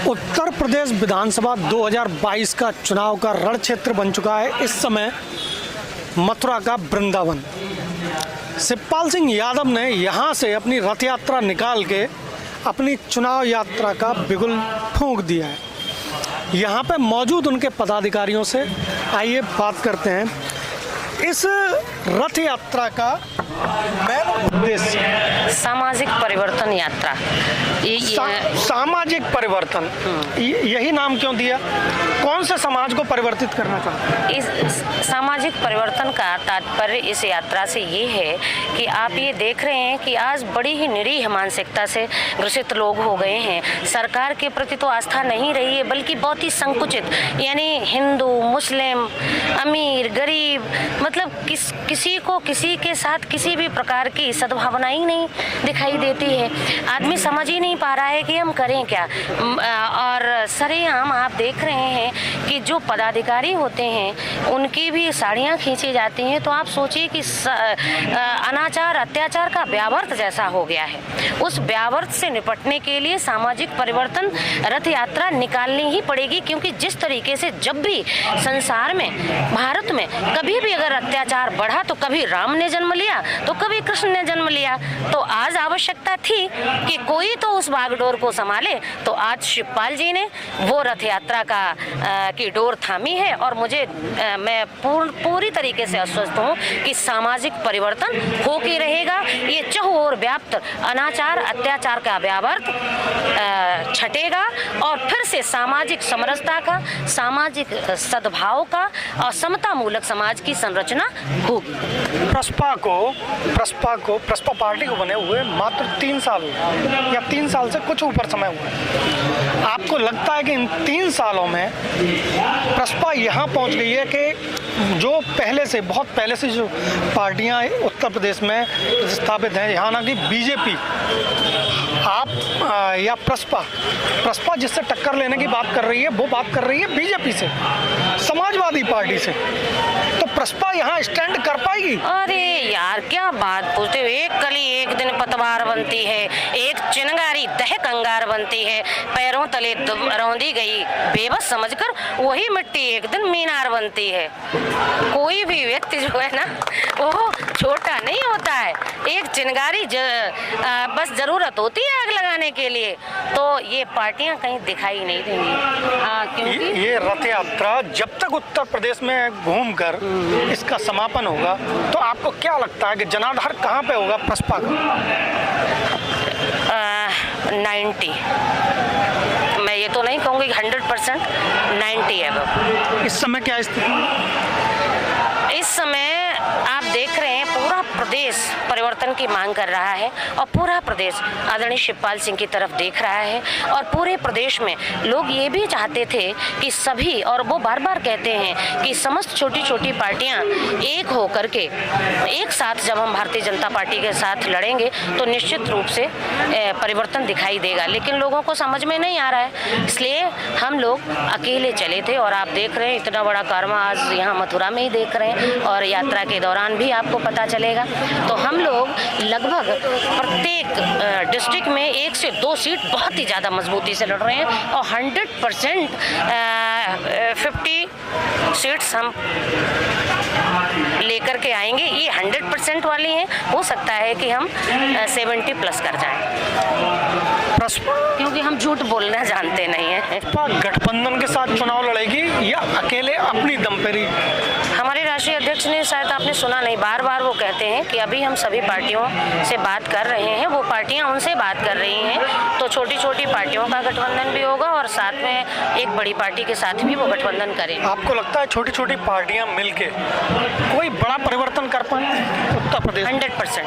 उत्तर प्रदेश विधानसभा 2022 का चुनाव का रण क्षेत्र बन चुका है इस समय मथुरा का वृंदावन। शिवपाल सिंह यादव ने यहां से अपनी रथ यात्रा निकाल के अपनी चुनाव यात्रा का बिगुल फूंक दिया है। यहां पे मौजूद उनके पदाधिकारियों से आइए बात करते हैं। इस रथ यात्रा का मेन उद्देश्य सामाजिक परिवर्तन यात्रा। सामाजिक परिवर्तन, यही नाम क्यों दिया? कौन से समाज को परिवर्तित करना चाहते? इस सामाजिक परिवर्तन का तात्पर्य इस यात्रा से ये है कि आप ये देख रहे हैं कि आज बड़ी ही निरीह मानसिकता से ग्रसित लोग हो गए हैं। सरकार के प्रति तो आस्था नहीं रही है, बल्कि बहुत ही संकुचित, यानी हिंदू, मुस्लिम, अमीर, गरीब, मतलब किसी को किसी के साथ किसी भी प्रकार की सद्भावना ही नहीं दिखाई देती है। आदमी समझ ही नहीं पा रहा है कि हम करें क्या। और सरेआम आप देख रहे हैं कि जो पदाधिकारी होते हैं उनकी भी साड़ियाँ खींची जाती हैं। तो आप सोचिए कि अनाचार, अत्याचार का व्यावर्त जैसा हो गया है। उस व्यावर्त से निपटने के लिए सामाजिक परिवर्तन रथ यात्रा निकालनी ही पड़ेगी, क्योंकि जिस तरीके से जब भी संसार में, भारत में कभी भी अगर अत्याचार बढ़ा तो कभी राम ने जन्म लिया तो कभी कृष्ण ने जन्म लिया। तो आज आवश्यकता थी कि कोई तो उस बागडोर को संभाले। तो आज शिवपाल जी ने वो रथ यात्रा की डोर थामी है। और मैं पूरी तरीके से आश्वस्त हूँ कि सामाजिक परिवर्तन हो के रहेगा। ये चहुओर व्याप्त अनाचार, अत्याचार का व्यावर्त छटेगा और फिर से सामाजिक समरसता का, सामाजिक सद्भाव का और समता मूलक समाज की संरचना होगी। प्रसपा पार्टी को बने हुए मात्र 3 साल या 3 साल से कुछ ऊपर समय हुआ है। आपको लगता है कि इन 3 सालों में प्रसपा यहाँ पहुँच गई है कि जो बहुत पहले से जो पार्टियाँ उत्तर प्रदेश में स्थापित हैं, यहाँ ना कि बीजेपी या प्रसपा जिससे टक्कर लेने की बात कर रही है, वो बात कर रही है बीजेपी से, समाजवादी पार्टी से। तो प्रसपा यहाँ स्टैंड कर पाएगी? अरे यार, क्या बात पूछते हो। एक कली एक दिन पतवार बनती है, एक चिनगारी दहक अंगार बनती है। पैरों तले रौंदी गई बेबस समझकर वही मिट्टी एक दिन मीनार बनती है। कोई भी व्यक्ति जो है ना, वो छोटा नहीं होता है। एक चिनगारी बस जरूरत होती है आग लगाने के लिए। तो ये पार्टियां कहीं दिखाई नहीं देंगी, क्योंकि ये रथ यात्रा जब तक उत्तर प्रदेश में घूमकर इसका समापन होगा, तो आपको क्या लगता है कि जनाधार कहाँ पे होगा प्रसपा का? 90, मैं ये तो नहीं कहूँगी 100%, 90 है। इस समय क्या स्थिति? इस समय आप देख रहे हैं पूरा प्रदेश परिवर्तन की मांग कर रहा है और पूरा प्रदेश आदरणीय शिवपाल सिंह की तरफ देख रहा है। और पूरे प्रदेश में लोग ये भी चाहते थे कि सभी, और वो बार बार कहते हैं कि समस्त छोटी छोटी पार्टियां एक हो करके एक साथ जब हम भारतीय जनता पार्टी के साथ लड़ेंगे तो निश्चित रूप से परिवर्तन दिखाई देगा। लेकिन लोगों को समझ में नहीं आ रहा है, इसलिए हम लोग अकेले चले थे। और आप देख रहे हैं इतना बड़ा कारवां आज यहाँ मथुरा में ही देख रहे हैं, और यात्रा के दौरान भी आपको पता चलेगा। तो हम लोग लगभग प्रत्येक डिस्ट्रिक्ट में 1 से 2 सीट बहुत ही ज़्यादा मजबूती से लड़ रहे हैं और 100% 50 सीट्स हम लेकर के आएंगे। ये 100% वाली हैं, हो सकता है कि हम 70+ कर जाएं, क्योंकि हम झूठ बोलना जानते नहीं हैं। गठबंधन के साथ चुनाव लड़ेगी या अकेले अपनी दम पर ही? हमारे राष्ट्रीय अध्यक्ष ने, शायद आपने सुना नहीं, बार बार वो कहते हैं कि अभी हम सभी पार्टियों से बात कर रहे हैं, वो पार्टियां उनसे बात कर रही हैं। तो छोटी छोटी पार्टियों का गठबंधन भी होगा और साथ में एक बड़ी पार्टी के साथ भी वो गठबंधन करेंगे। आपको लगता है छोटी छोटी पार्टियां मिलके कोई बड़ा परिवर्तन कर पाए उत्तर प्रदेश? 100%।